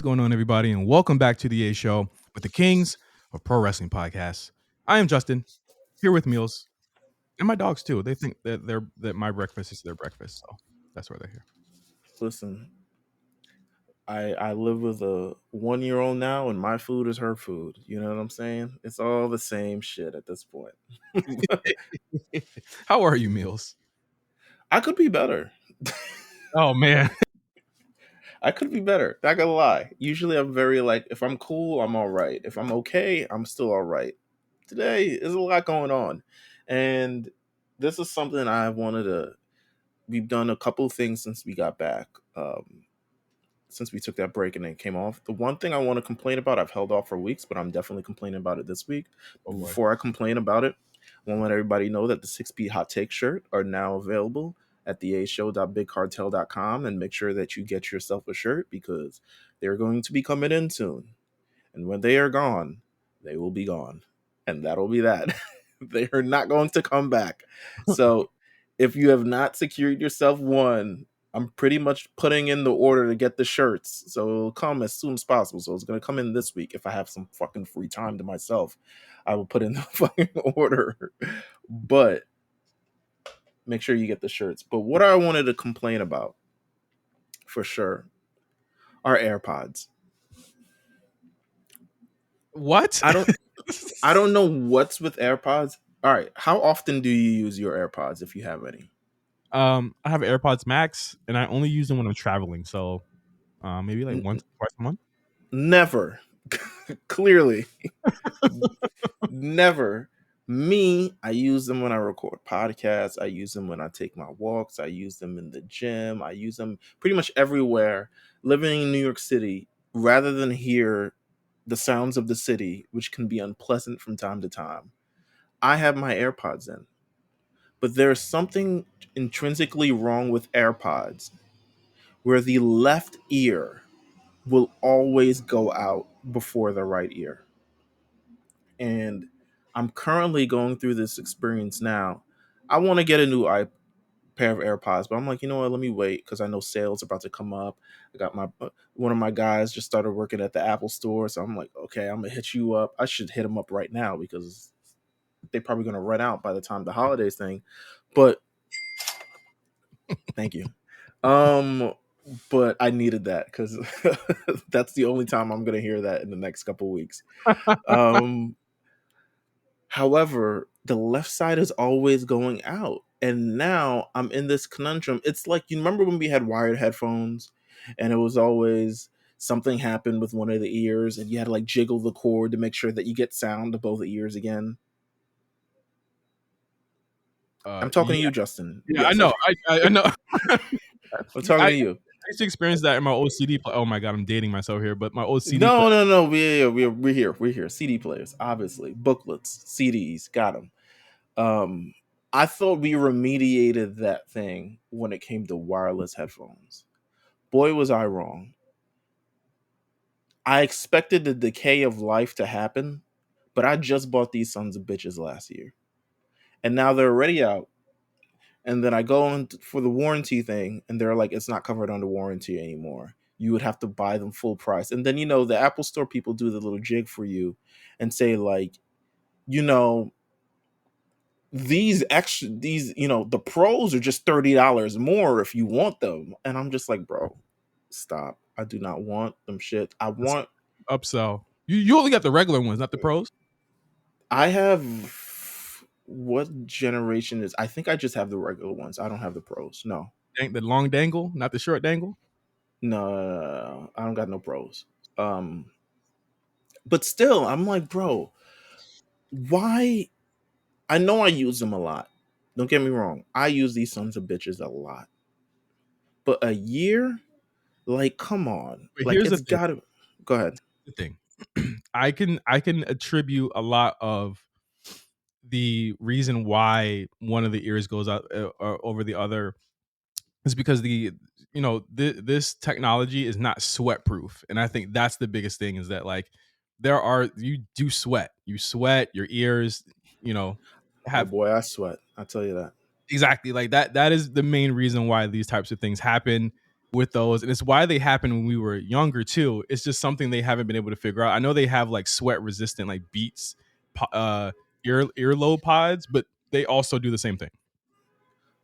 What's going on, everybody, and welcome back to the A Show with the Kings of Pro Wrestling Podcasts. I am Justin, here with Meelz, and my dogs too. They think that my breakfast is their breakfast, so that's why they're here. Listen, I live with a 1-year-old now, and my food is her food. You know what I'm saying? It's all the same shit at this point. How are you, Meelz? I could be better. Oh man, I could be better. Not gonna lie. Usually, I'm very like, if I'm cool, I'm all right. If I'm okay, I'm still all right. Today, there's a lot going on, and this is something I wanted to. We've done a couple of things since we got back. Since we took that break and then came off. The one thing I want to complain about, I've held off for weeks, but I'm definitely complaining about it this week. Oh, boy. Before I complain about it, I want to let everybody know that the 6-Beat Hot Take shirt are now available at theashow.bigcartel.com, and make sure that you get yourself a shirt because they're going to be coming in soon. And when they are gone, they will be gone. And that'll be that. They are not going to come back. So if you have not secured yourself one, I'm pretty much putting in the order to get the shirts. So it'll come as soon as possible. So it's going to come in this week. If I have some fucking free time to myself, I will put in the fucking order. But make sure you get the shirts. But what I wanted to complain about, for sure, are AirPods. What? I don't know what's with AirPods. All right, how often do you use your AirPods if you have any? I have AirPods Max, and I only use them when I'm traveling. So, maybe like once, twice a month. Never. Clearly. Never. Me, I use them when I record podcasts. I use them when I take my walks. I use them in the gym. I use them pretty much everywhere. Living in New York City, rather than hear the sounds of the city, which can be unpleasant from time to time, I have my AirPods in. But there's something intrinsically wrong with AirPods where the left ear will always go out before the right ear. And I'm currently going through this experience now. I want to get a new pair of AirPods, but I'm like, you know what? Let me wait because I know sales about to come up. I got my one of my guys just started working at the Apple store, so I'm like, okay, I'm gonna hit you up. I should hit him up right now because they're probably gonna run out by the time the holidays thing. But thank you. But I needed that because that's the only time I'm gonna hear that in the next couple weeks. However, the left side is always going out. And now I'm in this conundrum. It's like, you remember when we had wired headphones and it was always something happened with one of the ears and you had to like jiggle the cord to make sure that you get sound to both ears again? I'm talking to you, Justin. Yeah, Yes, I know. I know. I'm talking to you. I used to experience that in my old CD player. Oh my god, I'm dating myself here, but my old CD. No. We're here. We're here. CD players, obviously, booklets, CDs, got them. I thought we remediated that thing when it came to wireless headphones. Boy, was I wrong. I expected the decay of life to happen, but I just bought these sons of bitches last year, and now they're already out. And then I go in for the warranty thing, and they're like, it's not covered under warranty anymore. You would have to buy them full price. And then, the Apple Store people do the little jig for you and say, like, these, the pros are just $30 more if you want them. And I'm just like, bro, stop. I do not want them shit. I want upsell. You only got the regular ones, not the pros? I have, what generation is? I think I just have the regular ones. I don't have the pros. No. The long dangle, not the short dangle? No, I don't got no pros. But still, I'm like, bro, why? I know I use them a lot. Don't get me wrong. I use these sons of bitches a lot. But a year? Like, come on. But like, here's it's the thing. gotta go ahead. The thing. I can attribute a lot of the reason why one of the ears goes out over the other is because this technology is not sweat proof, and I think that's the biggest thing is that like you do sweat, your ears, have. Oh boy, I sweat. I tell you that. Exactly, like that is the main reason why these types of things happen. with those, and it's why they happen when we were younger too. It's just something they haven't been able to figure out. I know they have like sweat resistant like Beats earlobe pods, but they also do the same thing.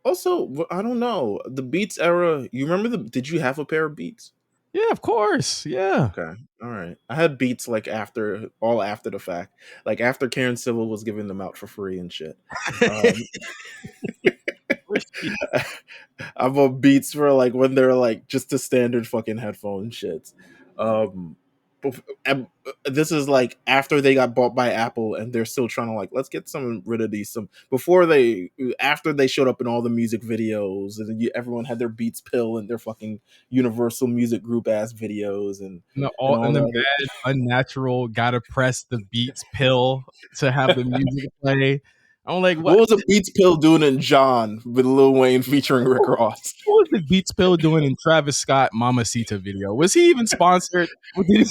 Also, I don't know the Beats era. You remember Did you have a pair of Beats? Yeah, of course. Yeah. Okay, all right. I had Beats like after the fact, like after Karen Civil was giving them out for free and shit. Um, I bought Beats for like when they're like just the standard fucking headphone shits. Um, this is like after they got bought by Apple, and they're still trying to like let's get some rid of these some before they after they showed up in all the music videos, and everyone had their Beats pill and their fucking Universal Music Group ass videos and all And the the other. mad unnatural gotta press the Beats pill to have the music play. I'm like, What what? was a Beats pill doing in John with Lil Wayne featuring Rick Ross? What was the Beats pill doing in Travis Scott Mamacita video? Was he even sponsored? Or did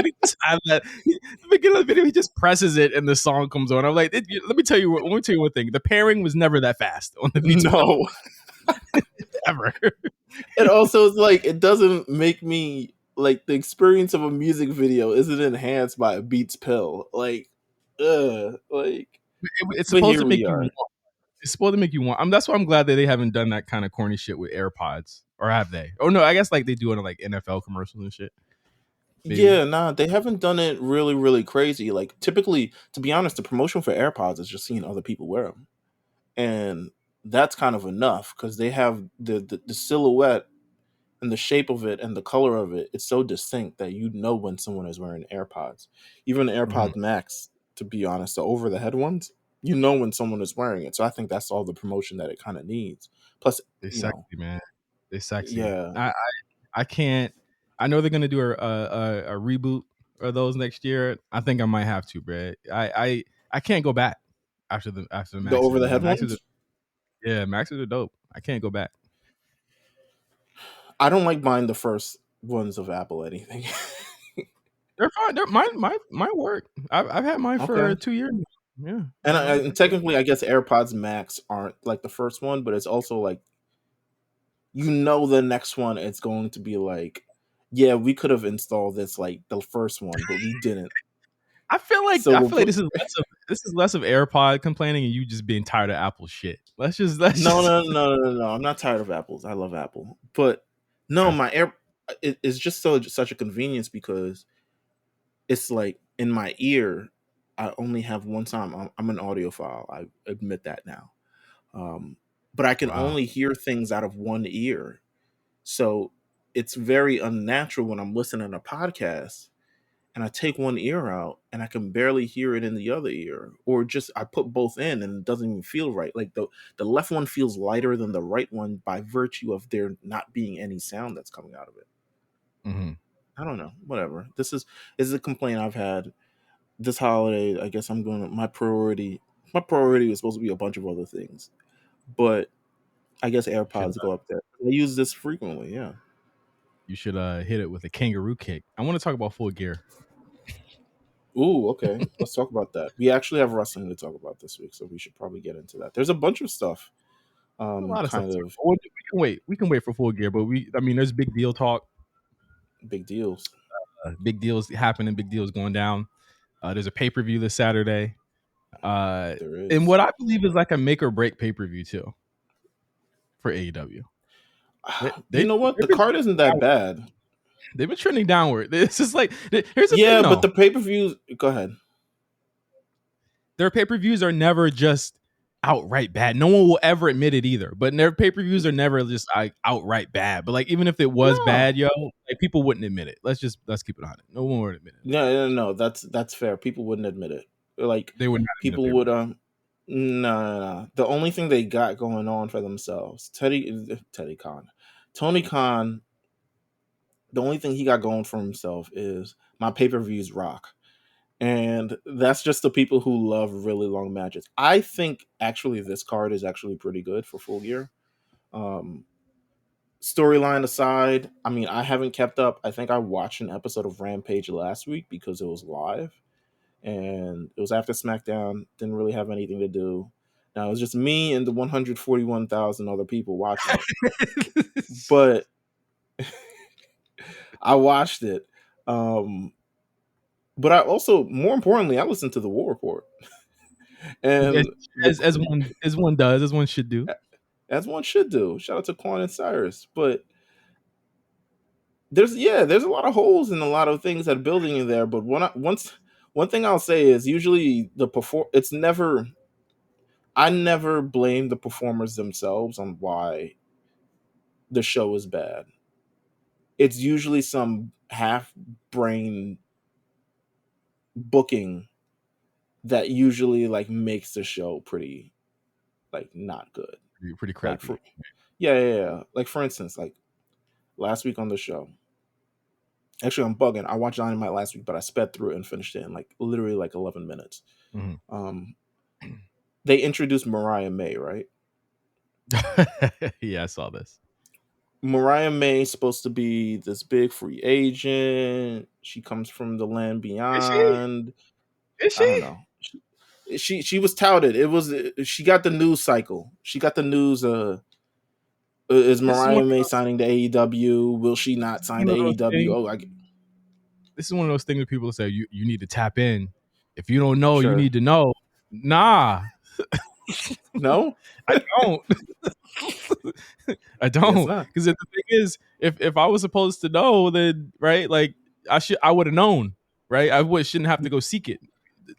he just have that? The beginning of the video, he just presses it and the song comes on. I'm like, let me tell you one thing. The pairing was never that fast on the Beats pill No. ever. It also is like it doesn't make me like the experience of a music video isn't enhanced by a Beats pill. Like, like. It's But supposed here to make we you are. want. It's supposed to make you want. That's why I'm glad that they haven't done that kind of corny shit with AirPods, or have they? Oh no, I guess like they do it in like NFL commercials and shit. Maybe. Yeah, nah, they haven't done it really, really crazy. Like typically, to be honest, the promotion for AirPods is just seeing other people wear them, and that's kind of enough because they have the silhouette and the shape of it and the color of it. It's so distinct that you know when someone is wearing AirPods. Even the Mhm. AirPods Max, to be honest, the over the head ones, you know when someone is wearing it. So I think that's all the promotion that it kind of needs. Plus, They you know, sexy, man. They sexy. yeah, I can't. I know they're gonna do a reboot of those next year. I think I might have to, bro. I can't go back after the the Maxes, over the man. head ones. Maxes are dope. I can't go back. I don't like buying the first ones of Apple anything. They're fine. They're mine work. I've had mine for Okay. 2 years. Yeah, And, mine and work good. technically, I guess AirPods Max aren't like the first one, but it's also like the next one it's going to be like, yeah, we could have installed this like the first one, but we didn't. So I we'll feel like put this is less of AirPod complaining and you just being tired of Apple shit. Let's no, just no, no, no, no. I'm not tired of apples. I love Apple, but no, okay. my Air it's just such a convenience because it's like in my ear. I only have one time. I'm an audiophile. I admit that now. Um, but I can Wow. only hear things out of one ear. So it's very unnatural when I'm listening to podcasts and I take one ear out and I can barely hear it in the other ear. Or just I put both in and it doesn't even feel right. Like the left one feels lighter than the right one by virtue of there not being any sound that's coming out of it. Hmm. I don't know. Whatever. This is a complaint I've had this holiday. I guess I'm going to my priority was supposed to be a bunch of other things. But I guess Should AirPods go up there. I use this frequently, yeah. You should hit it with a kangaroo kick. I want to talk about Full Gear. Ooh, okay. Let's talk about that. We actually have wrestling to talk about this week, so we should probably get into that. There's a bunch of stuff. A lot of stuff Kind to talk of about. We can wait. We can wait for Full Gear, but I mean, there's big deal talk. big deals. Big deals happening. Big deals going down. There's a pay per view this Saturday. Uh, There and is. what I believe is like a make or break pay per view too for AEW. They, You they know what? they've The been card isn't that bad. they've been trending downward. It's just like here's the thing Yeah, but though. the pay-per-views. Go ahead. Their pay per views are never just outright bad. No one will ever admit it either. But their pay per views are never just like outright bad. But like even if it was No, bad, like people wouldn't admit it. Let's keep it on it. No one would admit it. no, no, no. That's fair. People wouldn't admit it. Like They would not admit people they were would. bad. No, no, no. The only thing they got going on for themselves, Teddy Khan, Tony Khan. The only thing he got going for himself is my pay-per-views rock. And that's just the people who love really long matches. I think actually this card is actually pretty good for Full Gear. Um, Storyline aside, I mean, I haven't kept up. I think I watched an episode of Rampage last week because it was live and it was after SmackDown. Didn't really have anything to do. Now it was just me and the 141,000 other people watching it. But I watched it. But I also, more importantly, I listened to the War Report. As And one does, as one should do. as one should do. Shout out to Quan and Cyrus. But there's a lot of holes in a lot of things that are building in there. But one thing I'll say is usually it's never, I never blame the performers themselves on why the show is bad. It's usually some half brain booking that usually like makes the show pretty like not good. Pretty Like crappy. for yeah. Like for instance, like last week on the show. Actually, I'm bugging. I watched Dynamite last week, but I sped through it and finished it in like literally like 11 minutes. Mm-hmm. They introduced Mariah May, right? Yeah, I saw this. Mariah May is supposed to be this big free agent. She comes from the land Is she? beyond. Is I don't she? know. She was touted. It was she got the news cycle. She got the news. Is This is one. Mariah May signing to AEW? Will she not sign One to of those AEW? things. Oh, This is one of those things that people say you need to tap in. If you don't know, you sure. need to know. Nah, No, I don't. I guess don't. not. Because the thing is, if I was supposed to know, then right, like I would have known, right? Shouldn't have to go seek it.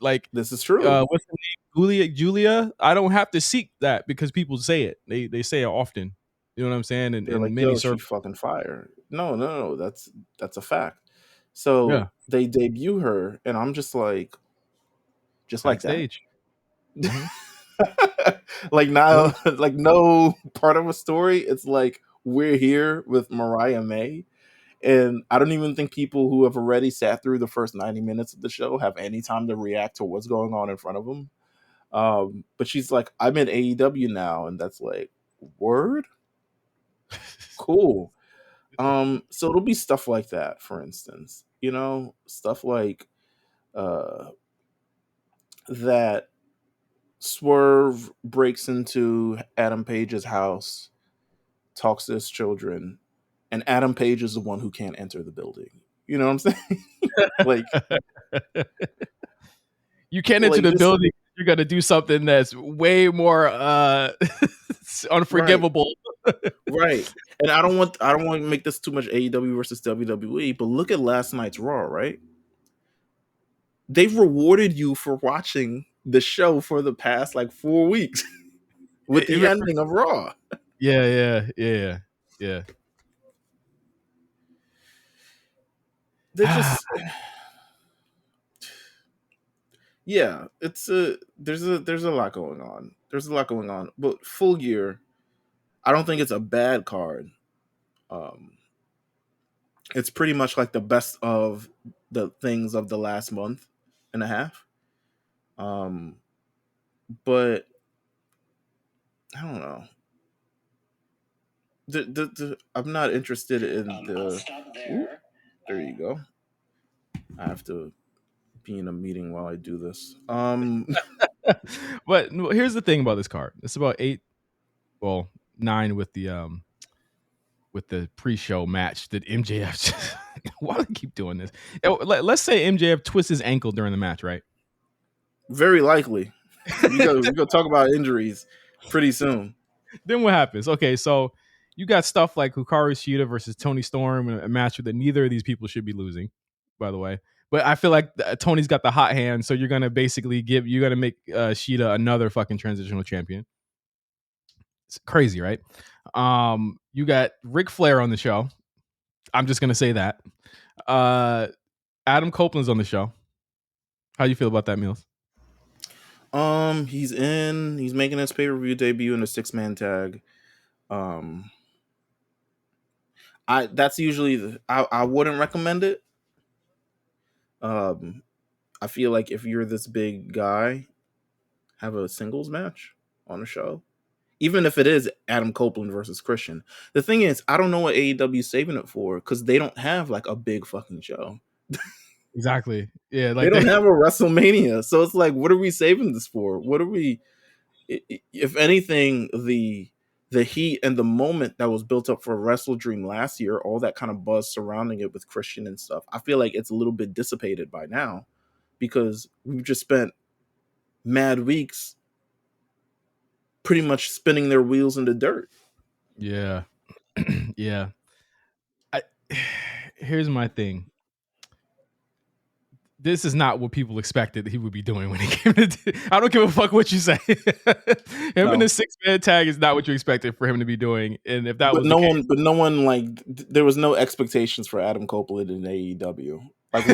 Like This is true. what's her name? Julia. I don't have to seek that because people say it. They say it often. You know what I'm saying? They're In like, many yo, she circles. fucking fire. No. That's a fact. So Yeah. they debut her, and I'm just like that. Backstage. Mm-hmm. Like now, like no part of a story. It's like we're here with Mariah May, and I don't even think people who have already sat through the first 90 minutes of the show have any time to react to what's going on in front of them. But she's like, I'm in AEW now, and that's like, word, cool. So it'll be stuff like that, for instance, stuff like uh that Swerve breaks into Adam Page's house, talks to his children, and Adam Page is the one who can't enter the building. You know what I'm saying? like You can't enter like the this, building. You're gonna do something that's way more right. unforgivable. Right. And I don't want to make this too much AEW versus WWE, but look at last night's Raw, right? They've rewarded you for watching the show for the past like 4 weeks with the ending of Raw. Yeah. They're just yeah, it's there's a lot going on. There's a lot going on. But Full Gear, I don't think it's a bad card. Um it's pretty much like the best of the things of the last month and a half. Um but I don't know. I'm not interested in the. Ooh, there you go. I have to be in a meeting while I do this. But here's the thing about this card. It's about 9 with the pre-show match that MJF. Why do I keep doing this? Let's say MJF twists his ankle during the match, right? Very likely. We go talk about injuries pretty soon. Then what happens? Okay, so you got stuff like Hikaru Shida versus Tony Storm, a match that neither of these people should be losing, by the way. But I feel like Tony's got the hot hand, so you're gonna basically make Shida another fucking transitional champion. It's crazy, right? You got Ric Flair on the show. I'm just gonna say that. Adam Copeland's on the show. How do you feel about that, Meelz? He's making his pay-per-view debut in a 6-man tag. That's usually I wouldn't recommend it. I feel like if you're this big guy, have a singles match on a show. Even if it is Adam Copeland versus Christian. The thing is, I don't know what AEW is saving it for because they don't have like a big fucking show. Exactly. Yeah, They like don't have a WrestleMania. So it's like, what are we saving this for? What are we, if anything, the heat and the moment that was built up for Wrestle Dream last year, all that kind of buzz surrounding it with Christian and stuff, I feel like it's a little bit dissipated by now because we've just spent mad weeks pretty much spinning their wheels in the dirt. Yeah. Yeah. I, here's my thing. This is not what people expected he would be doing when he came to. I don't give a fuck what you say. Him in No. a 6-man tag is not what you expected for him to be doing. And if that was the case, But no one like there was no expectations for Adam Copeland in AEW. Like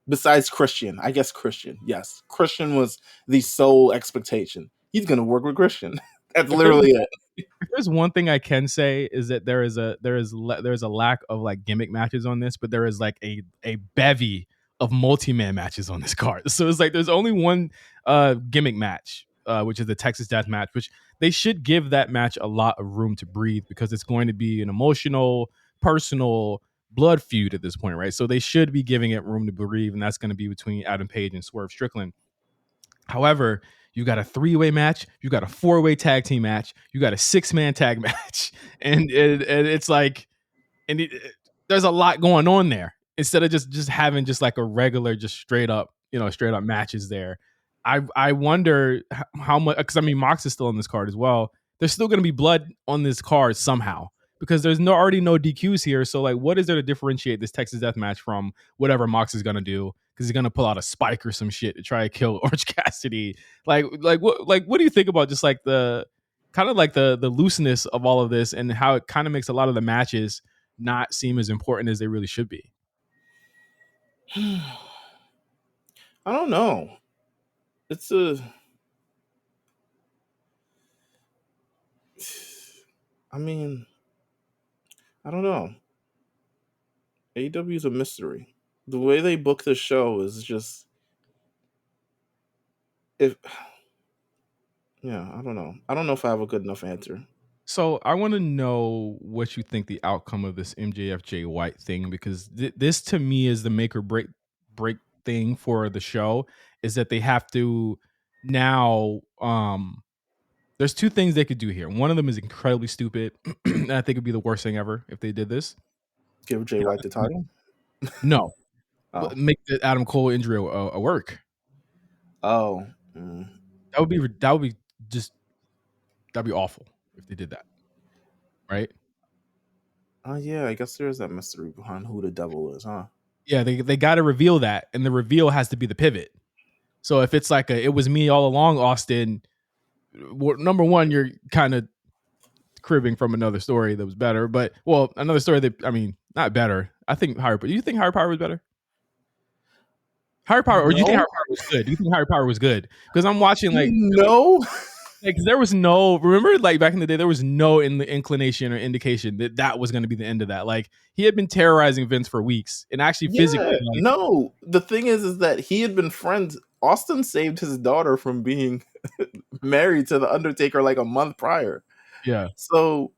besides Christian? I guess Christian. Yes, Christian was the sole expectation. He's gonna work with Christian. That's if there was literally it. if there's one thing I can say is that there is a lack of like gimmick matches on this, but there is like a bevy of multi-man matches on this card. So it's like there's only one gimmick match, which is the Texas Death Match, which they should give that match a lot of room to breathe because it's going to be an emotional, personal blood feud at this point, right? So they should be giving it room to breathe, and that's going to be between Adam Page and Swerve Strickland. However, you got a 3-way match, you got a 4-way tag team match, you got a 6-man tag match, and it's like, there's a lot going on there. Instead of just having just like a regular, just straight up matches there. I wonder how much, because I mean Mox is still on this card as well. There's still going to be blood on this card somehow because there's already no DQs here. So like, what is there to differentiate this Texas Death Match from whatever Mox is going to do? Because he's going to pull out a spike or some shit to try to kill Orange Cassidy. What do you think about just like the kind of like the looseness of all of this and how it kind of makes a lot of the matches not seem as important as they really should be? I don't know. It's a. I mean, I don't know. AEW is a mystery. The way they book the show is just if. Yeah, I don't know. I don't know if I have a good enough answer. So I want to know what you think the outcome of this MJF Jay White thing, because this to me is the make or break thing for the show, is that they have to now. There's two things they could do here. One of them is incredibly stupid, and I think it'd be the worst thing ever if they did this. Give Jay White the title? No, Oh. make the Adam Cole injury a work. Oh. That'd be awful if they did that, right? Yeah, I guess there is that mystery behind who the devil is, huh? Yeah, they got to reveal that, and the reveal has to be the pivot. So if it's like it was me all along, Austin, number one, you're kind of cribbing from another story that was better, but another story that, I mean, not better. I think Higher. Do you think Higher Power was better? Higher Power, or do you think No. Higher Power was good? Do you think Higher Power was good? Because I'm watching No. like there was no, remember like back in the day, there was no inclination or indication that was going to be the end of that. Like he had been terrorizing Vince for weeks and actually physically. No. The thing is that he had been friends. Austin saved his daughter from being married to the Undertaker like a month prior. Yeah. So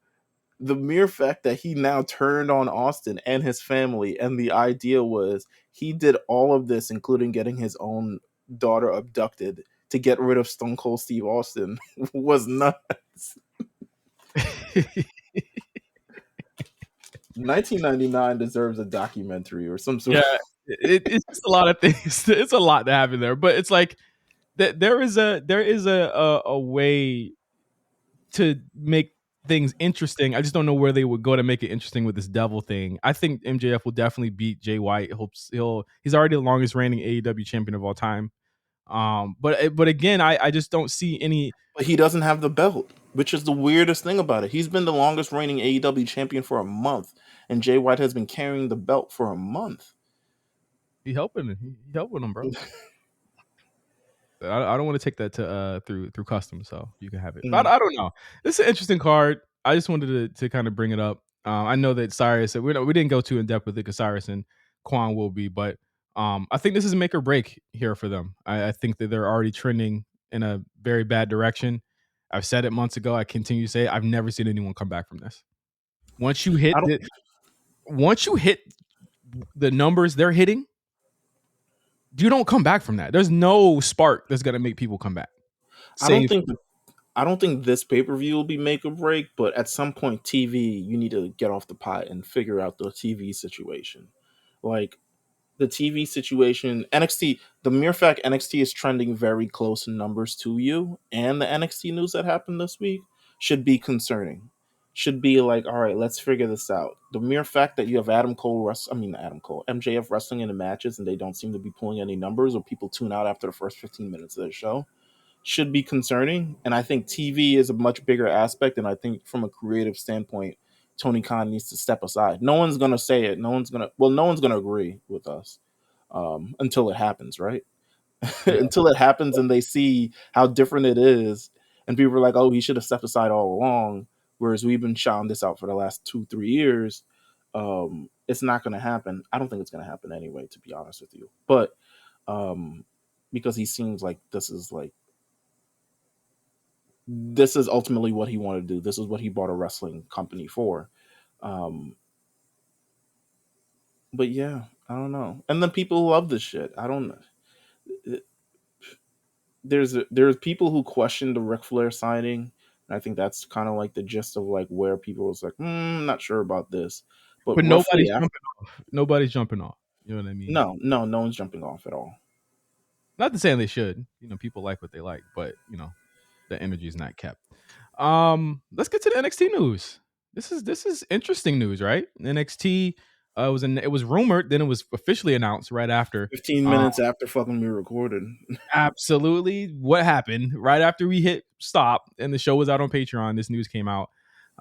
the mere fact that he now turned on Austin and his family, and the idea was he did all of this, including getting his own daughter abducted to get rid of Stone Cold Steve Austin, was nuts. 1999 deserves a documentary or some sort. Yeah, it's just a lot of things. It's a lot to happen there, but it's like that there is a way to make things interesting. I just don't know where they would go to make it interesting with this devil thing. I think MJF will definitely beat Jay White. He's already the longest reigning AEW champion of all time. But again, I just don't see any. But he doesn't have the belt, which is the weirdest thing about it. He's been the longest reigning AEW champion for a month, and Jay White has been carrying the belt for a month. He helping him, bro. I don't want to take that to through custom, so you can have it. But I don't know. This is an interesting card. I just wanted to kind of bring it up. I know that Cyrus, we didn't go too in depth with it because Cyrus and Quan will be, but I think this is make or break here for them. I think that they're already trending in a very bad direction. I've said it months ago. I continue to say it. I've never seen anyone come back from this. Once you hit the numbers they're hitting, you don't come back from that. There's no spark that's gonna make people come back. I don't think I don't think this pay per view will be make or break, but at some point, TV, you need to get off the pot and figure out the TV situation. Like the TV situation, NXT, the mere fact NXT is trending very close in numbers to you, and the NXT news that happened this week should be concerning. Should be like, all right, let's figure this out. The mere fact that you have Adam Cole, MJF wrestling in the matches, and they don't seem to be pulling any numbers, or people tune out after the first 15 minutes of the show, should be concerning. And I think TV is a much bigger aspect. And I think from a creative standpoint, Tony Khan needs to step aside. No one's going to say it. No one's going to agree with us until it happens, right? Yeah. Until it happens and they see how different it is. And people are like, oh, he should have stepped aside all along. Whereas we've been shouting this out for the last 2-3 years. It's not going to happen. I don't think it's going to happen anyway, to be honest with you. But because he seems like this is ultimately what he wanted to do. This is what he bought a wrestling company for. Um, but yeah, I don't know. And then people love this shit. I don't know. There's people who question the Ric Flair signing. And I think that's kind of like the gist of like where people was like, not sure about this. But But roughly nobody's after, jumping off. Nobody's jumping off. You know what I mean? no one's jumping off at all. Not to say they should. People like what they like, but the energy is not kept. Let's get to the NXT news. This is interesting news, right? NXT it was rumored, then it was officially announced right after. 15 minutes after fucking we recorded. Absolutely, what happened right after we hit stop and the show was out on Patreon? This news came out.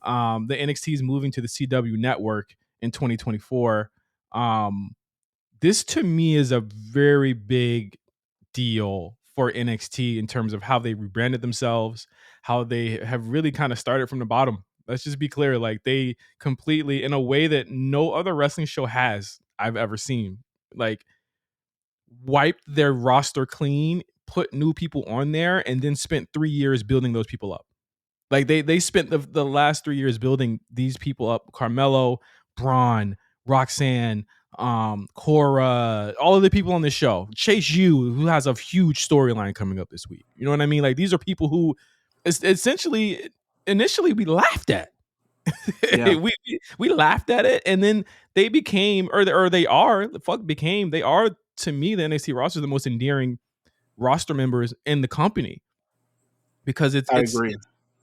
The NXT is moving to the CW network in 2024. This to me is a very big deal for NXT in terms of how they rebranded themselves, how they have really kind of started from the bottom. Let's just be clear, like they completely, in a way that no other wrestling show I've ever seen, like wiped their roster clean, put new people on there, and then spent 3 years building those people up. Like they spent the last 3 years building these people up: Carmelo, Braun, Roxanne, Cora, all of the people on the show. Chase U, who has a huge storyline coming up this week. You know what I mean? Like these are people who essentially initially we laughed at. Yeah, we laughed at it, and then they became, or they are, they are, to me, the NXT roster the most endearing roster members in the company, because I agree.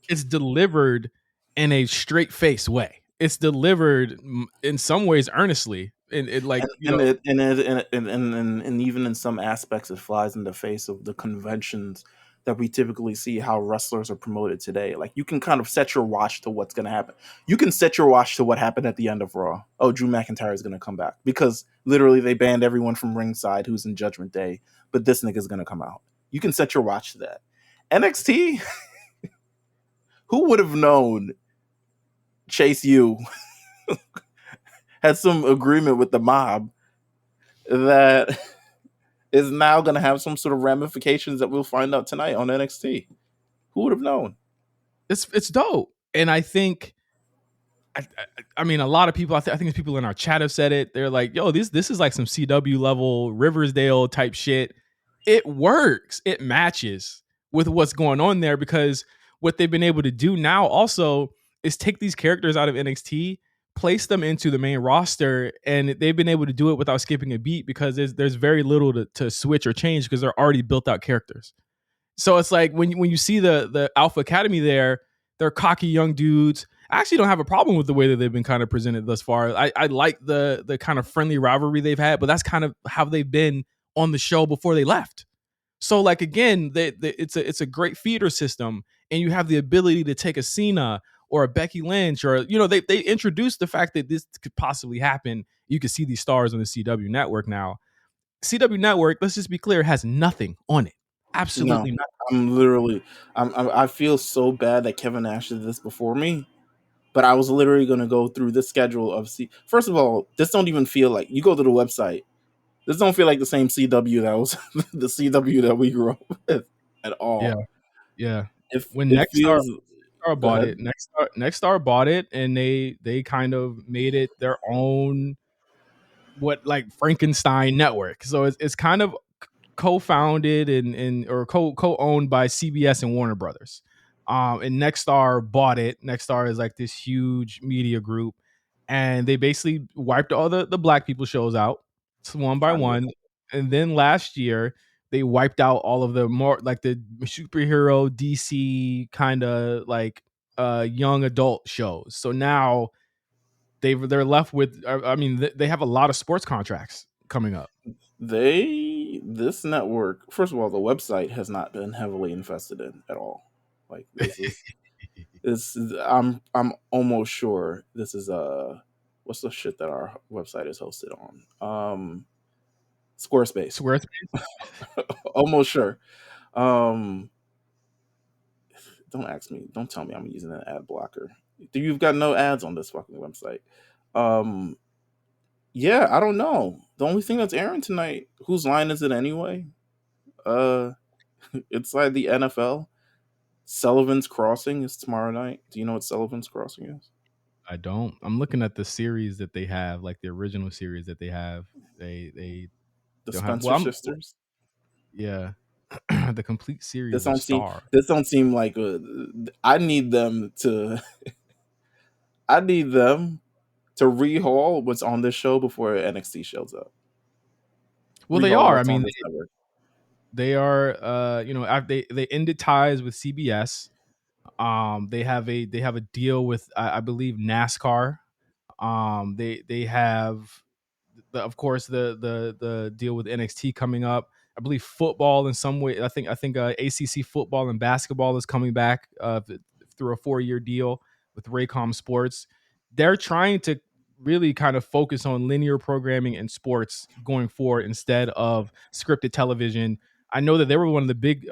it's delivered in a straight face way. It's delivered in some ways earnestly, and it like And even in some aspects, it flies in the face of the conventions that we typically see how wrestlers are promoted today. Like you can kind of set your watch to what's going to happen. You can set your watch to what happened at the end of Raw. Oh, Drew McIntyre is going to come back because literally they banned everyone from ringside who's in Judgment Day, but this nigga's going to come out. You can set your watch to that. NXT, who would have known Chase U had some agreement with the mob that is now going to have some sort of ramifications that we'll find out tonight on NXT. Who would have known? it's dope, and I think. I mean, a lot of people. I think people in our chat have said it. They're like, "Yo, this is like some CW level Riversdale type shit." It works. It matches with what's going on there, because what they've been able to do now also is take these characters out of NXT, place them into the main roster, and they've been able to do it without skipping a beat, because there's very little to switch or change, because they're already built out characters. So it's like when you see the Alpha Academy there, they're cocky young dudes. I actually don't have a problem with the way that they've been kind of presented thus far. I like the kind of friendly rivalry they've had, but that's kind of how they've been on the show before they left. So like again, it's a great feeder system, and you have the ability to take a Cena or a Becky Lynch, or they introduced the fact that this could possibly happen. You can see these stars on the CW network now. CW network, let's just be clear, has nothing on it. No, Absolutely nothing. I'm literally. I feel so bad that Kevin Nash did this before me, but I was literally going to go through the schedule of First of all, this don't even feel like you go to the website. This don't feel like the same CW that was the CW that we grew up with at Yeah, all. yeah. If When it feels, Nexstar go bought ahead. it, Nexstar bought it, and they kind of made it their own, what, like Frankenstein network. So it's kind of co-founded and or co-owned by CBS and Warner Brothers. And Nexstar bought it. Nexstar is like this huge media group, and they basically wiped all the black people shows out one by Kind of. one. And then last year they wiped out all of the more like the superhero DC kind of like young adult shows. So now they're left with I mean they have a lot of sports contracts coming up. This network, first of all, the website has not been heavily invested in at all. Like I'm almost sure this is what's the shit that our website is hosted on? Squarespace. Squarespace. Almost sure. Um don't ask me. Don't tell me I'm using an ad blocker. You've got no ads on this fucking website. Um yeah, I don't know. The only thing that's airing tonight, whose line is it anyway? Uh it's like the NFL. Sullivan's Crossing is tomorrow night. Do you know what Sullivan's Crossing is? I don't. I'm looking at the series that they have, like the original series that they have. They The don't have. Spencer sisters. Yeah, the complete This series of don't seem. Star. This don't seem like. I need them to. I need them to rehaul what's on this show before NXT shows up. Well, they Rehaul are. I what's on mean, this network. they are. They ended ties with CBS. They have a deal with I believe NASCAR. They have of course the deal with NXT coming up. I believe football in some way. I think ACC football and basketball is coming back through a 4-year deal with Raycom Sports. They're trying to really kind of focus on linear programming and sports going forward instead of scripted television. I know that they were one of the big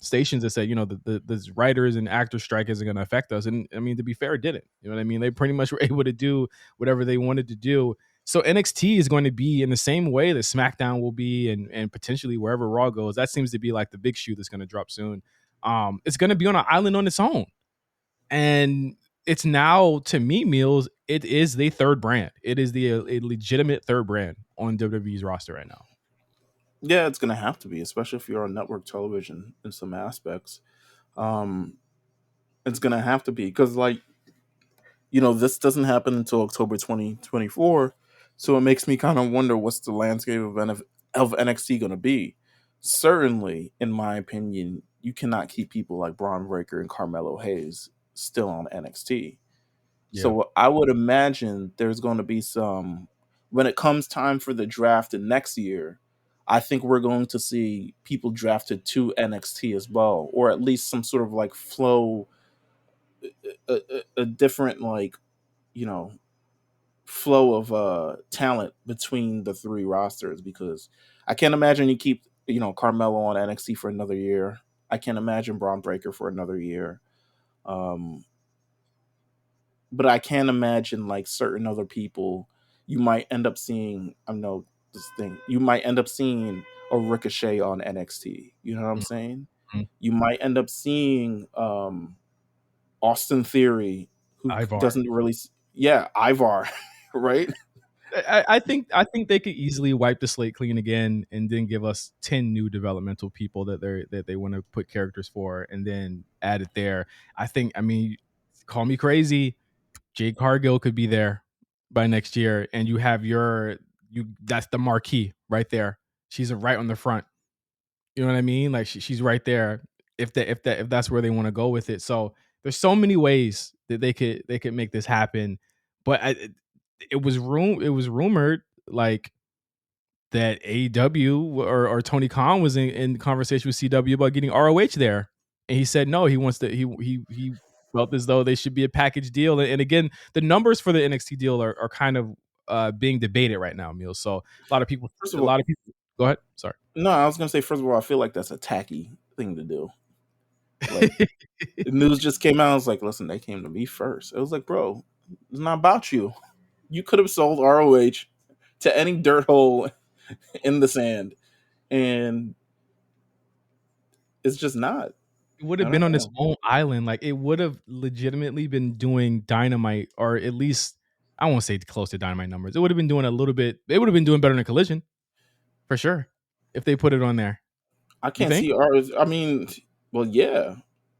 stations that said, the writers and actor strike isn't going to affect us. And I mean, to be fair, it didn't. You know what I mean? They pretty much were able to do whatever they wanted to do. So NXT is going to be in the same way that SmackDown will be, and potentially wherever Raw goes. That seems to be like the big shoe that's going to drop soon. It's going to be on an island on its own, and it's now, to me, Meelz, it is the third brand. It is a legitimate third brand on WWE's roster right now. Yeah, it's gonna have to be, especially if you're on network television in some aspects. Um, it's gonna have to be because, like, this doesn't happen until October 2024. So it makes me kind of wonder what's the landscape of NXT going to be. Certainly, in my opinion, you cannot keep people like Braun Breaker and Carmelo Hayes still on NXT. Yeah. So I would imagine there's going to be some, when it comes time for the draft in next year, I think we're going to see people drafted to NXT as well, or at least some sort of like flow, a different, like, you know flow of talent between the three rosters, because I can't imagine you keep Carmelo on NXT for another year. I can't imagine Braun Breaker for another year. Um, but I can imagine like certain other people you might end up seeing. I know this thing. You might end up seeing a Ricochet on NXT. You know what I'm saying? Mhm. You might end up seeing Austin Theory, who Ivar. doesn't really. Yeah, Ivar, right? I think they could easily wipe the slate clean again, and then give us 10 new developmental people that they want to put characters for, and then add it there. I mean, call me crazy, Jade Cargill could be there by next year, and you have that's the marquee right there. She's right on the front. You know what I mean? Like she's right there. If that's where they want to go with it. So there's so many ways that they could make this happen. But it was rumored like that AEW or Tony Khan was in conversation with CW about getting ROH there, and he said no. He wants to. He felt as though they should be a package deal. And again, the numbers for the NXT deal are kind of being debated right now, Meelz. So First of a all, lot of people. Go ahead. Sorry. no, I was gonna say, first of all, I feel like that's a tacky thing to do. Like, the news just came out. I was like, listen, they came to me first. It was like, bro, it's not about you. You could have sold ROH to any dirt hole in the sand, and it's just not. It would I have been don't on its know. own island. Like it would have legitimately been doing Dynamite, or at least I won't say close to Dynamite numbers. It would have been doing a little bit. It would have been doing better than Collision for sure if they put it on there. I You can't think? see ROH. I mean, Well, yeah,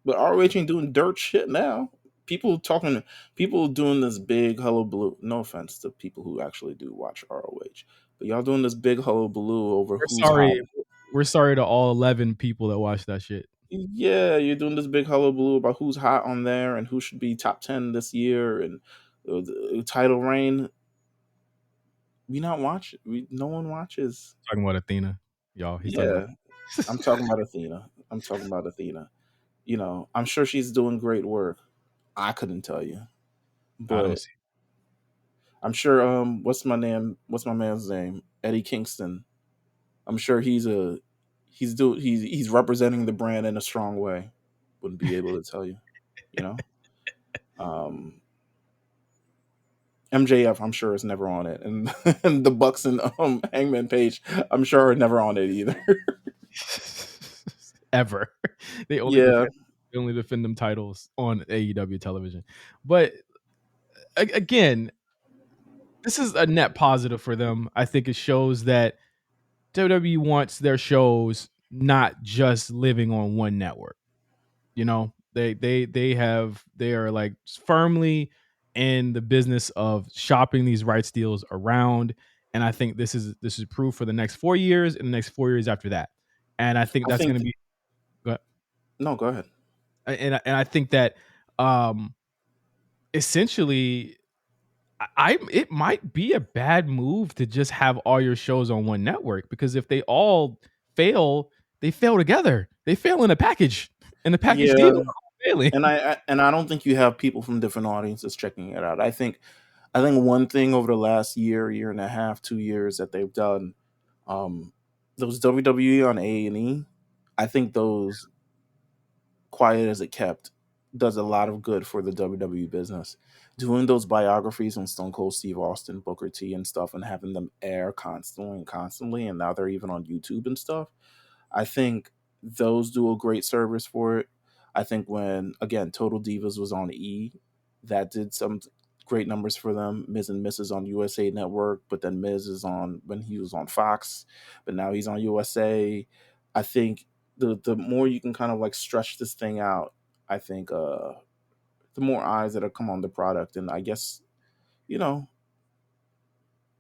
but ROH ain't doing dirt shit now. People talking, people doing this big hullabaloo. No offense to people who actually do watch ROH, but y'all doing this big hullabaloo over We're who's hot. sorry. We're sorry to all 11 people that watch that shit. Yeah, you're doing this big hullabaloo about who's hot on there and who should be top 10 this year and the title reign. We not watch. No one watches. Talking about Athena, y'all. He's talking about. Yeah, I'm talking about Athena. I'm talking about Athena. I'm sure she's doing great work. I couldn't tell you, I don't but see. I'm sure. What's my man's name? Eddie Kingston. I'm sure he's representing the brand in a strong way. Wouldn't be able to tell you. You know. Um, MJF, I'm sure is never on it, and, and the Bucks and Hangman Page, I'm sure are never on it either. Ever. They only Yeah, defend them titles on AEW television. But again, this is a net positive for them. I think it shows that WWE wants their shows not just living on one network. You know, they are like firmly in the business of shopping these rights deals around. And I think this is proof for the next 4 years and the next 4 years after that. And I think I that's going think. to be go No, go ahead. and I think that um essentially I it might be a bad move to just have all your shows on one network, because if they all fail, they fail together. They fail in a package, in a package deal. Yeah, Failing. and I don't think you have people from different audiences checking it out. I think one thing over the last year and a half, 2 years that they've done, um, those WWE on A&E, I think those quiet as it kept does a lot of good for the WWE business. Doing those biographies on Stone Cold Steve Austin, Booker T, and stuff, and having them air constantly, and now they're even on YouTube and stuff. I think those do a great service for it. I think when again Total Divas was on E, that did some great numbers for them. Miz and Mrs. on USA Network, but then Miz is on when he was on Fox, but now he's on USA. I think the more you can kind of like stretch this thing out, I think the more eyes that'll come on the product, and I guess you know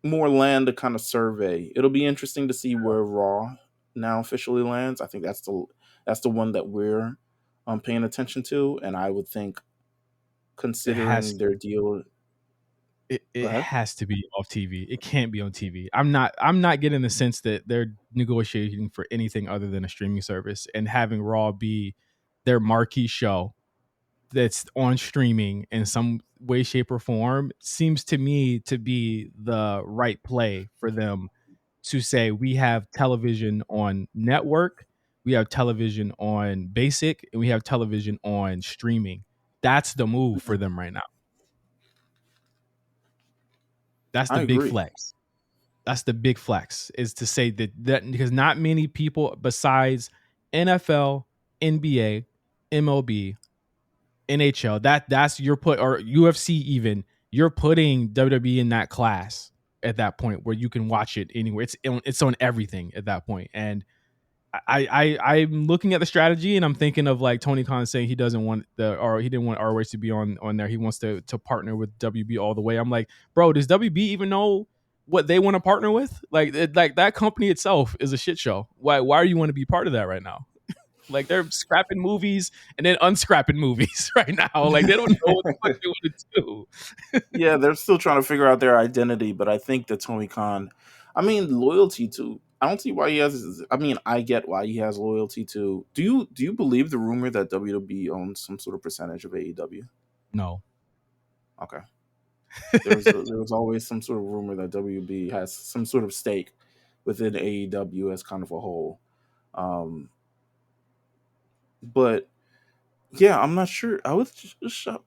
more land to kind of survey. It'll be interesting to see where Raw now officially lands. I think that's the one that we're paying attention to, and I would think It has considering their deal. Go it ahead. has to be off TV. It can't be on TV. I'm not getting the sense that they're negotiating for anything other than a streaming service, and having Raw be their marquee show that's on streaming in some way, shape, or form seems to me to be the right play for them to say we have television on network, we have television on basic, and we have television on streaming. That's the move for them right now. That's the I big agree. flex. That's the big flex, is to say that because not many people besides NFL, NBA, MLB, NHL, that's your put, or UFC even, you're putting WWE in that class at that point where you can watch it anywhere. It's on everything at that point. And I'm looking at the strategy and I'm thinking of like Tony Khan saying he doesn't want or he didn't want ROH to be on there. He wants to partner with WB all the way. I'm like, bro, does WB even know what they want to partner with? Like that company itself is a shit show. Why do you want to be part of that right now? Like they're scrapping movies and then unscrapping movies right now. Like they don't know what the fuck they want to do. Yeah, they're still trying to figure out their identity, but I think that Tony Khan, I mean, loyalty to. I don't see why he has. I mean, I get why he has loyalty to. Do you believe the rumor that WWE owns some sort of percentage of AEW? No. Okay. There was always some sort of rumor that WB has some sort of stake within AEW as kind of a whole. Um, but yeah, I'm not sure. I was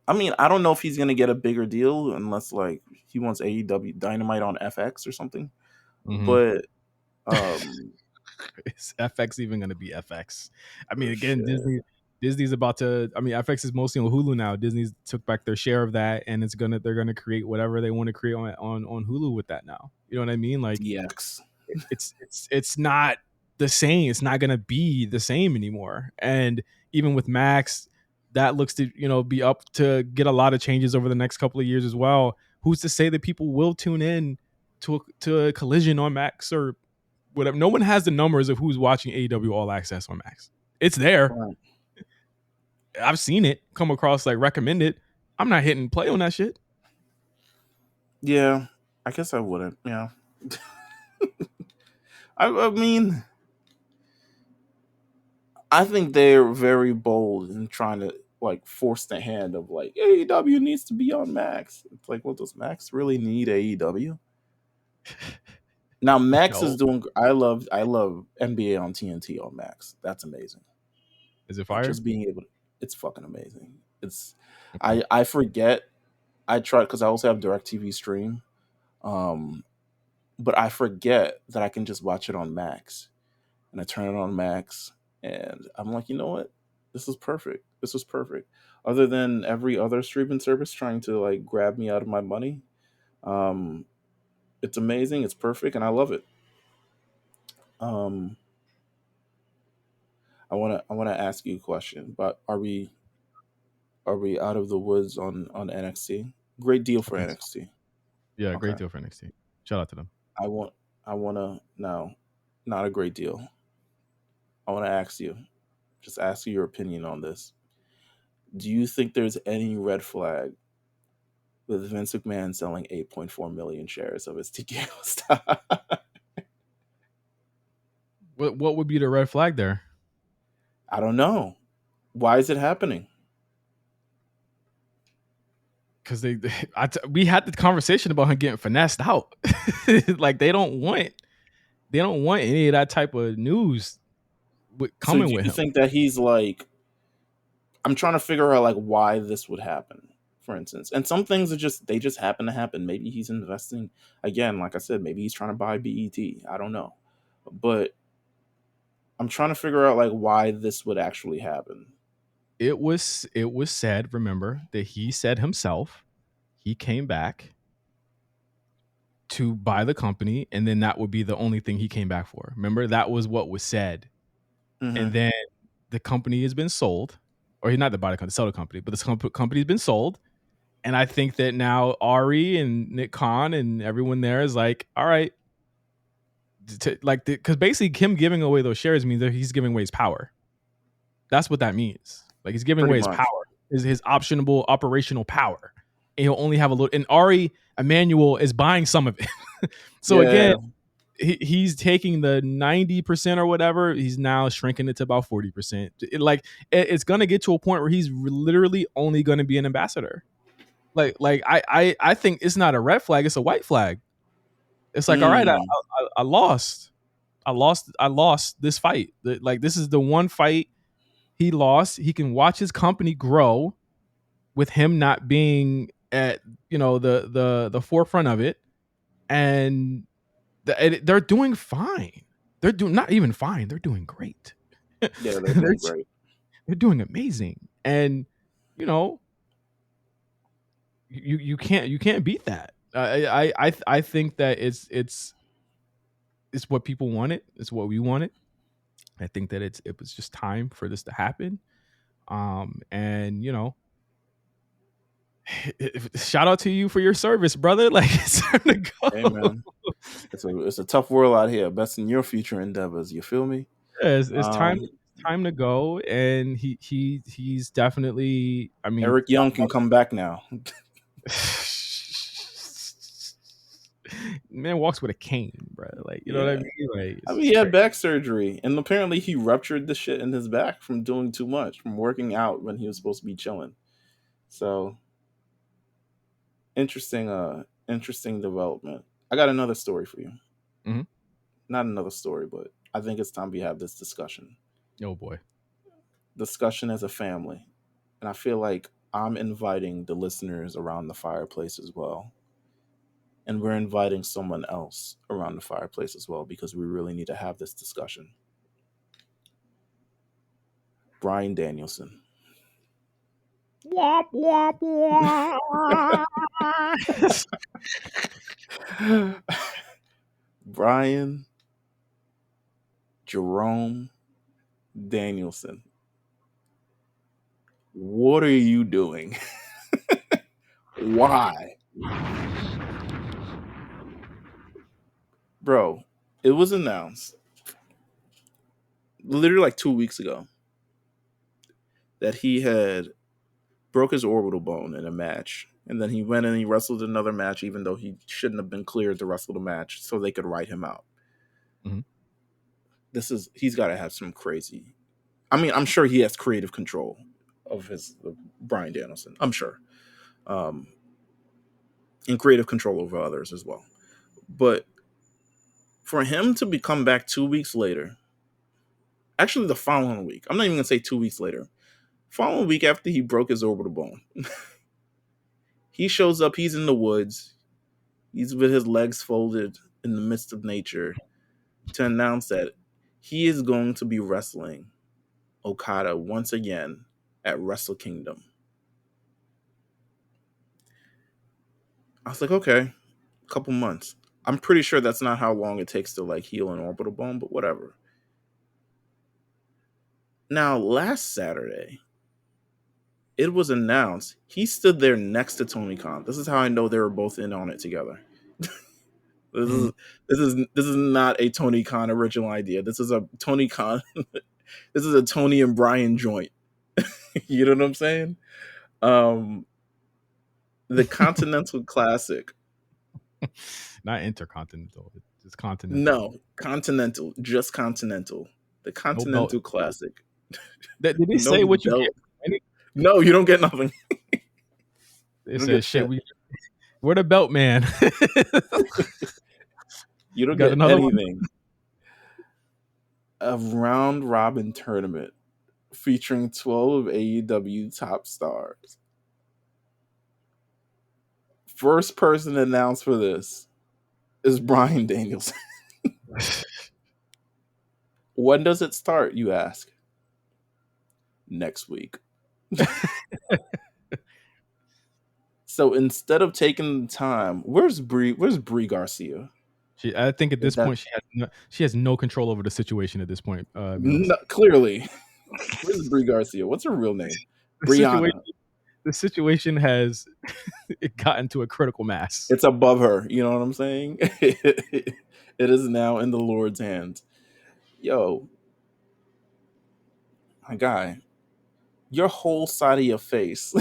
I mean, I don't know if he's gonna get a bigger deal unless like he wants AEW Dynamite on FX or something. Mm-hmm. But um, Is FX even going to be FX? I mean, again, shit. Disney's about to. I mean, FX is mostly on Hulu now. Disney's took back their share of that, and they're gonna create whatever they want to create on Hulu with that now. You know what I mean? Like DX. it's not the same. It's not gonna be the same anymore. And even with Max, that looks to be up to get a lot of changes over the next couple of years as well. Who's to say that people will tune in to a Collision on Max or whatever? No one has the numbers of who's watching AEW All Access on Max. It's there. Right. I've seen it come across like recommended. I'm not hitting play on that shit. Yeah, I guess I wouldn't. Yeah. I mean, I think they're very bold in trying to like force the hand of like AEW needs to be on Max. It's like, well, does Max really need AEW? Now Max is No. doing. I love NBA on TNT on Max. That's amazing. Is it Like fire? just being able, it's fucking amazing. It's Okay. I forget. I try because I also have DirecTV Stream, um, but I forget that I can just watch it on Max, and I turn it on Max, and I'm like, you know what? This is perfect. This was perfect. Other than every other streaming service trying to like grab me out of my money, um, it's amazing. It's perfect, and I love it. Um, I wanna ask you a question, but are we out of the woods on NXT? Great deal I for think so. NXT. Yeah, great Okay. deal for NXT. Shout out to them. I want I wanna no, not a great deal. I wanna ask you, just ask you your opinion on this. Do you think there's any red flag with Vince McMahon selling 8.4 million shares of his TKO stock? What would be the red flag there? I don't know. Why is it happening? Because we had the conversation about him getting finessed out. Like they don't want any of that type of news So coming do with you him. think that he's like I'm trying to figure out like why this would happen, for instance. And some things are just they just happen to happen. Maybe he's investing again, like I said, maybe he's trying to buy BET. I don't know. But I'm trying to figure out like why this would actually happen. It was said, remember, that he said himself he came back to buy the company, and then that would be the only thing he came back for. Remember, that was what was said. And Hmm. then the company has been sold, or he's not the buy the company, sell the company, but this company's been sold. And I think that now Ari and Nick Khan and everyone there is like, all right, because basically him giving away those shares means that he's giving away his power. That's what that means. Like he's giving Pretty away his much. power, his optionable operational power. And he'll only have a little. And Ari Emanuel is buying some of it. So again, Yeah. he's taking the 90% or whatever. He's now shrinking it to about 40%. It's gonna get to a point where he's literally only gonna be an ambassador. I think it's not a red flag; it's a white flag. It's like, all right, Mm. I lost. I lost this fight. Like this is the one fight he lost. He can watch his company grow with him not being at the forefront of it, and they're doing fine. They're doing not even fine. They're doing great. Yeah, they're they're doing great. they're doing amazing, and you know you can't beat that. I think that it's what people wanted. It's what we wanted. I think that it was just time for this to happen. And shout out to you for your service, brother. Like it's time to Hey go. man. It's a tough world out here. Best in your future endeavors. You feel me? Yeah, it's time. Um It's time to go, and he's definitely. I mean, Eric Young can come back now. man walks with a cane, bro. Like you know what I Yeah. mean? Like I it's mean, he just had crazy. back surgery, and apparently he ruptured the shit in his back from doing too much, from working out when he was supposed to be chilling. So interesting development. I got another story for you. Mhm. Not another story, but I think it's time we have this discussion. Oh boy. Discussion as a family, and I feel like I'm inviting the listeners around the fireplace as well, and we're inviting someone else around the fireplace as well because we really need to have this discussion. Bryan Danielson. Womp womp womp. Bryan Jerome Danielson. What are you doing? Why? Bro, it was announced literally like 2 weeks ago that he had broke his orbital bone in a match. And then he went and he wrestled another match, even though he shouldn't have been cleared to wrestle the match, so they could write him out. Mhm. He's got to have some crazy. I mean, I'm sure he has creative control of his Bryan Danielson. I'm sure, and creative control over others as well. But for him to come back 2 weeks later, actually the following week, I'm not even gonna say 2 weeks later, following week after he broke his orbital bone, he shows up. He's in the woods. He's with his legs folded in the midst of nature to announce that he is going to be wrestling Okada once again at Wrestle Kingdom. I was like, okay, a couple months. I'm pretty sure that's not how long it takes to like heal an orbital bone, but whatever. Now, last Saturday, it was announced he stood there next to Tony Khan. This is how I know they were both in on it together. Mm. This is not a Tony Khan original idea. This is a Tony Khan. This is a Tony and Bryan joint. You know what I'm saying? The Continental Classic. Not intercontinental, just continental. No, Continental, just Continental. The No belt. Continental Classic. Did they No say what you belt. get? No, you don't get nothing. They You don't said, get "Shit, shit. we're the belt man." You don't Got get another one. anything. A round robin tournament featuring 12 of AEW top stars. First person announced for this is Bryan Danielson. When does it start, you ask? Next week. So instead of taking the time, where's Brie Garcia? I think at Is this that point she has no control over the situation at this point. Meelz. clearly? Where's Brie Garcia? What's her real name? The situation Brianna. the situation has it gotten to a critical mass. It's above her. You know what I'm saying? It is now in the Lord's hands. Yo, my guy, your whole side of your face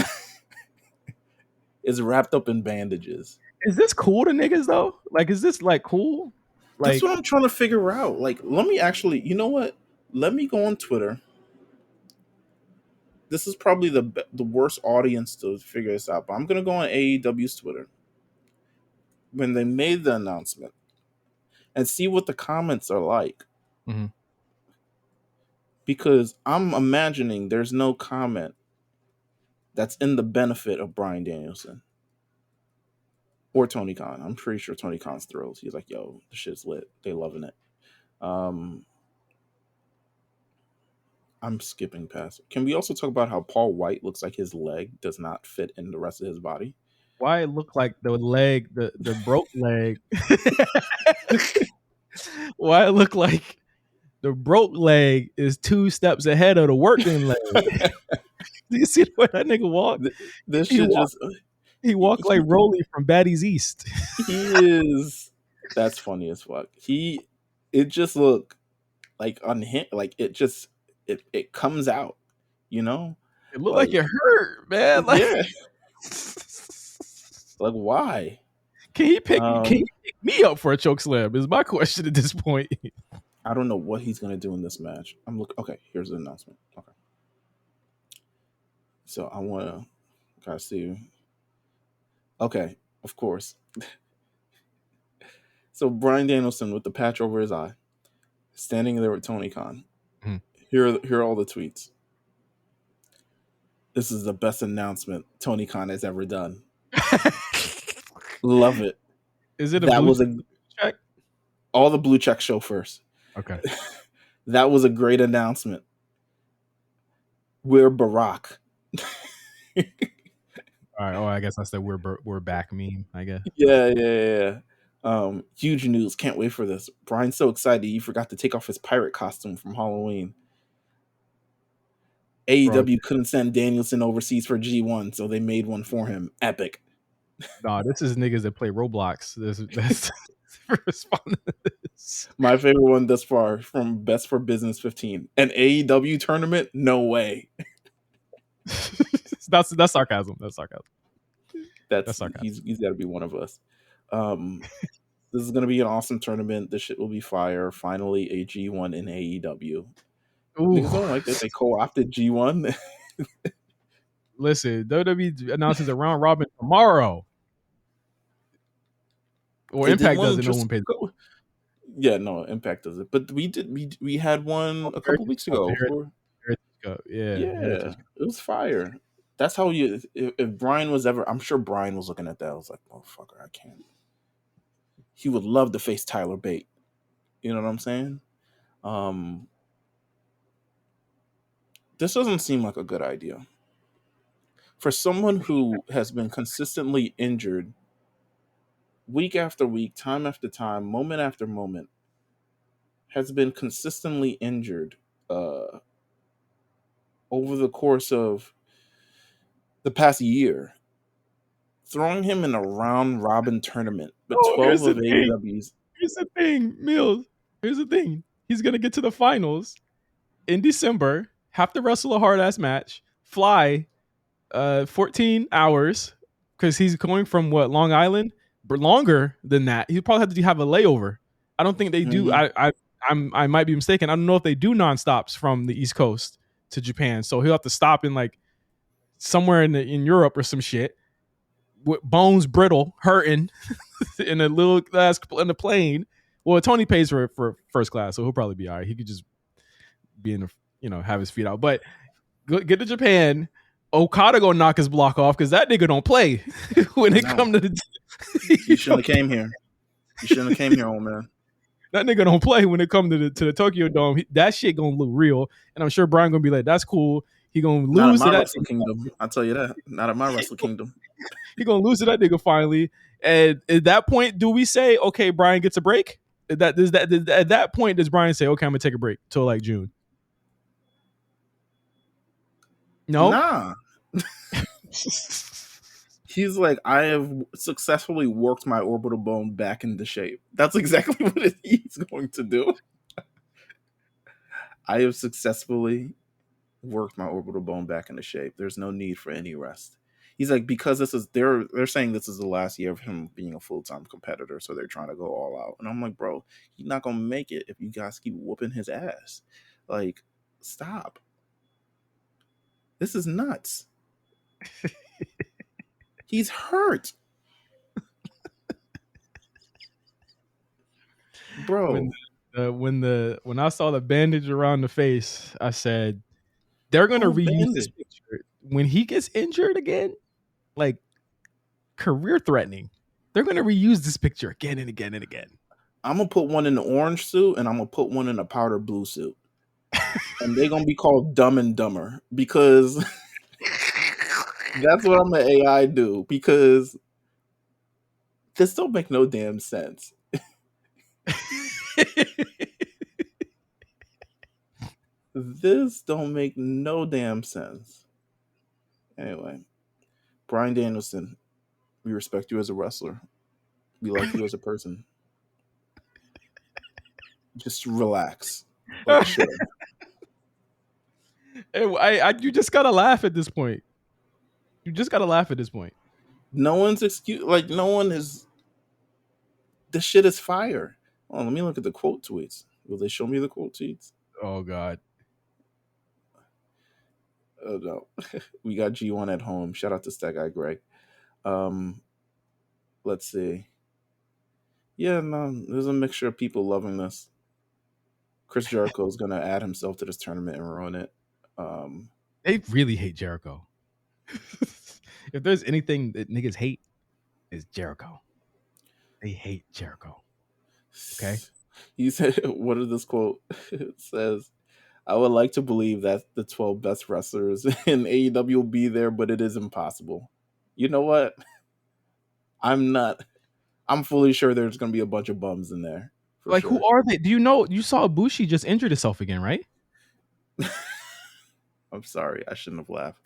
is wrapped up in bandages. Is this cool to niggas though? Like, is this like cool? That's Like, what I'm trying to figure out. Like, let me actually, you know what? Let me go on Twitter. This is probably the worst audience to figure this out, but I'm gonna go on AEW's Twitter when they made the announcement and see what the comments are like. mhm. Because I'm imagining there's no comment that's in the benefit of Bryan Danielson or Tony Khan. I'm pretty sure Tony Khan's thrilled. He's like, "Yo, the shit's lit. They loving it." Um, I'm skipping past. Can we also talk about how Paul White looks like his leg does not fit in the rest of his body? Why it look like the broke leg? Why it look like the broke leg is 2 steps ahead of the working leg? Do you see the way that nigga walk? This He shit walk just he walk like he, Rolly from Baddies East. he is. That's funny as fuck. It just look like unhinged. Like it comes out. You know, It look like like it hurt, man. Like, yeah, like why? can he pick me up for a choke slam? Is my question at this point. I don't know what he's gonna do in this match. I'm looking. Okay, here's the announcement. Okay, so I wanna gotta see. Okay, of course. So Bryan Danielson with the patch over his eye, standing there with Tony Khan. Mhm. Here are all the tweets. This is the best announcement Tony Khan has ever done. Love it. Is it a That blue was a check? all the blue checks show first. Okay. That was a great announcement. We're Barack. All right. Oh, I guess that's the we're back meme, I guess. Yeah. Huge news. Can't wait for this. Brian's so excited he forgot to take off his pirate costume from Halloween. Bro, AEW couldn't send Danielson overseas for G1, so they made one for him. Epic. nah, this is niggas that play Roblox. That's responding to this. My favorite one thus far from Best for Business 15. An AEW tournament? No way. That's sarcasm. That's sarcasm. That's sarcasm. He's got to be one of us. This is gonna be an awesome tournament. This shit will be fire. Finally, a G1 in AEW. Ooh. Niggas don't like that they co-opted G1. Listen, WWE announces a round robin tomorrow. Or They did Impact one doesn't. No just one pays. yeah, no, Impact does it. But we had one a couple weeks ago for Yeah, yeah, it was fire. That's how you if Brian was ever I'm sure Brian was looking at that. I was like, motherfucker, I can't. He would love to face Tyler Bate. You know what I'm saying? This doesn't seem like a good idea. For someone who has been consistently injured week after week, time after time, moment after moment, has been consistently injured over the course of the past year, throwing him in a round robin tournament with Oh, 12 of AEW's. Here's the thing, Meelz. Here's the thing. He's gonna get to the finals in December, have to wrestle a hard ass match, fly 14 hours because he's going from what Long Island, but longer than that. He probably have to have a layover. I don't think they do. Mhm. I might be mistaken. I don't know if they do nonstops from the East Coast to Japan. So he'll have to stop in like somewhere in Europe or some shit with bones brittle, hurting in a little class in the plane. Well, Tony pays for first class, so he'll probably be all right. He could just be in the, have his feet out. But get to Japan. Okada gonna knock his block off because that nigga don't play when it come to the. You shouldn't have came here. You shouldn't have came here, old man. That nigga don't play when it come to the Tokyo Dome. That shit gonna look real, and I'm sure Brian gonna be like, "That's cool." He gonna Not at lose my to that. Wrestle Kingdom. I'll tell you that. Not at my Wrestle Kingdom. He gonna lose to that nigga finally. And at that point, do we say, "Okay, Brian gets a break"? At that point, does Brian say, "Okay, I'm gonna take a break till like June"? No. Nah. He's like, I have successfully worked my orbital bone back into shape. That's exactly what he's going to do. I have successfully worked my orbital bone back into shape. There's no need for any rest. He's like, because they're saying this is the last year of him being a full-time competitor, so they're trying to go all out. And I'm like, bro, he's not gonna make it if you guys keep whooping his ass. Like, stop. This is nuts. He's hurt. Bro. When I saw the bandage around the face, I said they're gonna reuse this picture when he gets injured again, like career threatening. They're gonna reuse this picture again and again and again. I'm gonna put one in the orange suit and I'm gonna put one in a powder blue suit. And they're gonna be called Dumb and Dumber because that's what I'm gonna AI do, because this don't make no damn sense. This don't make no damn sense. Anyway, Bryan Danielson, we respect you as a wrestler. We like you as a person. Just relax. Like, sure. You just gotta laugh at this point. You just gotta laugh at this point. No one's excuse. Like, no one is. This shit is fire. Oh, let me look at the quote tweets. Will they show me the quote tweets? Oh God. Oh no. We got G1 at home. Shout out to Stat Guy Greg. Let's see. Yeah, no, there's a mixture of people loving this. Chris Jericho is gonna add himself to this tournament and ruin it. They really hate Jericho. If there's anything that niggas hate, it's Jericho. They hate Jericho. Okay. He said, what is this quote? It says, I would like to believe that the 12 best wrestlers in AEW will be there, but it is impossible. You know what? I'm fully sure there's going to be a bunch of bums in there. Like, sure. Who are they? Do you know? You saw Ibushi just injured himself again, right? I'm sorry. I shouldn't have laughed.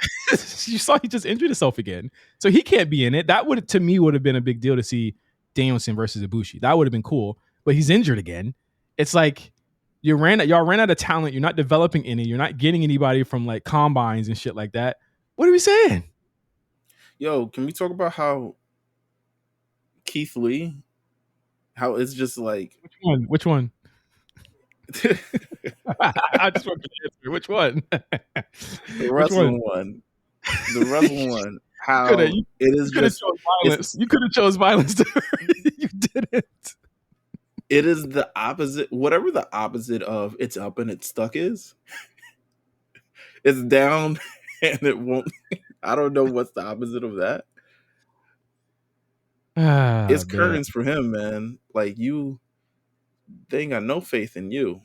You saw he just injured himself again, so he can't be in it. That would, to me, would have been a big deal to see Danielson versus Ibushi. That would have been cool, but he's injured again. It's like y'all ran out of talent. You're not developing any. You're not getting anybody from like combines and shit like that. What are we saying? Yo, can we talk about how Keith Lee? How it's just like Which one? Which one? I just want to answer. Which one? the Which one? wrestling one. The wrestling one. You How it is could have just chose it's violence. You could have chose violence. You didn't. it is the opposite. Whatever the opposite of it's up and it's stuck is, it's down and it won't. I don't know what's the opposite of that. It's Man. curtains for him, man. Like they ain't got no faith in you.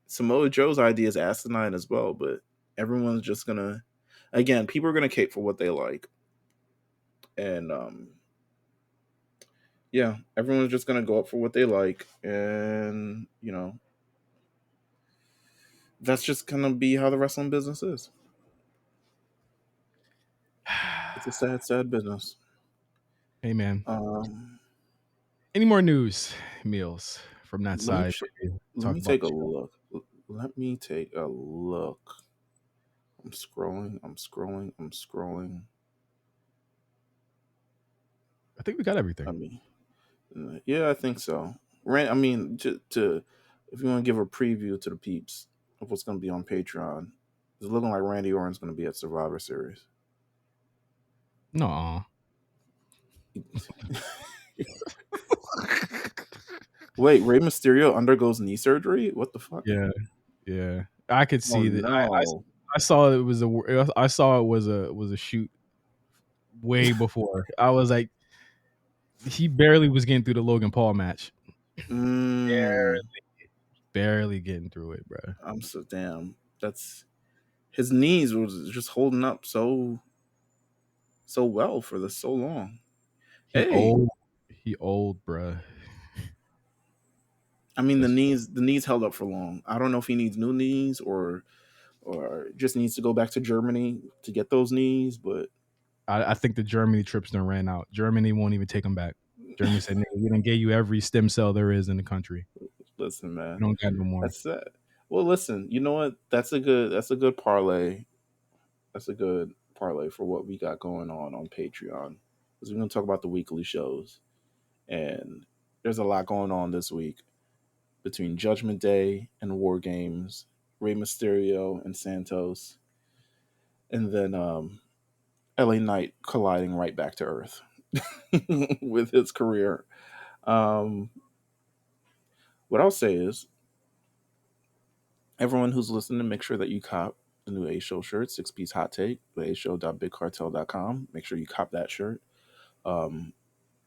Samoa Joe's idea is asinine as well, but everyone's just gonna, again, people are gonna cape for what they like, and yeah, everyone's just gonna go up for what they like, and that's just gonna be how the wrestling business is. It's a sad, sad business. Hey, man. Um, Any more news, Meelz, from that let me side? let Talk me about take the a show. look. Let me take a look. I'm scrolling. I'm scrolling. I'm scrolling. I think we got everything. I mean, yeah, I think so. I mean, to if you want to give a preview to the peeps of what's going to be on Patreon, it's looking like Randy Orton's going to be at Survivor Series. No. Wait, Rey Mysterio undergoes knee surgery? What the fuck? Yeah. I could Oh see that. no. I saw it was a shoot way before. I was like, he barely was getting through the Logan Paul match. Mm, Barely getting through it, bro. I'm so damn. That's his knees was just holding up so well for this so long. He Hey, old. He old, bro. I mean That's the knees held up for long. I don't know if he needs new knees or just needs to go back to Germany to get those knees, but I think the Germany trips done ran out. Germany won't even take him back. Germany said, "Nigga, we done gave you every stem cell there is in the country. listen, We man, don't got no more." that's it. Well, listen, you know what? That's a good parlay. That's a good parlay for what we got going on Patreon. Because we're gonna talk about the weekly shows, and there's a lot going on this week between Judgment Day and War Games, Rey Mysterio and Santos, and then LA Knight colliding right back to Earth with his career. Um, what I'll say is, everyone who's listening, make sure that you cop the new A Show shirt, 6-piece hot take, the ashow.bigcartel.com. Make sure you cop that shirt. Um,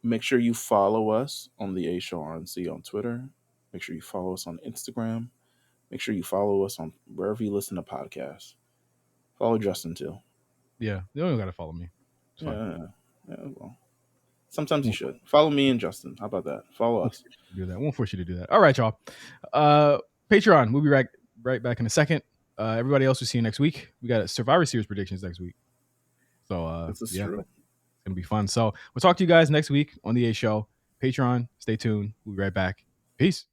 Make sure you follow us on the A Show RNC on Twitter. Make sure you follow us on Instagram. Make sure you follow us on wherever you listen to podcasts. Follow Justin too. Yeah, you don't gotta follow me. It's fine. Yeah. Well, sometimes you should follow me and Justin. How about that? Follow us. Do that. Won't force you to do that. All right, y'all. Patreon. We'll be right back in a second. Everybody else, we'll see you next week. We got Survivor Series predictions next week. So This is yeah, true. it's gonna be fun. So we'll talk to you guys next week on the A Show. Patreon. Stay tuned. We'll be right back. Peace.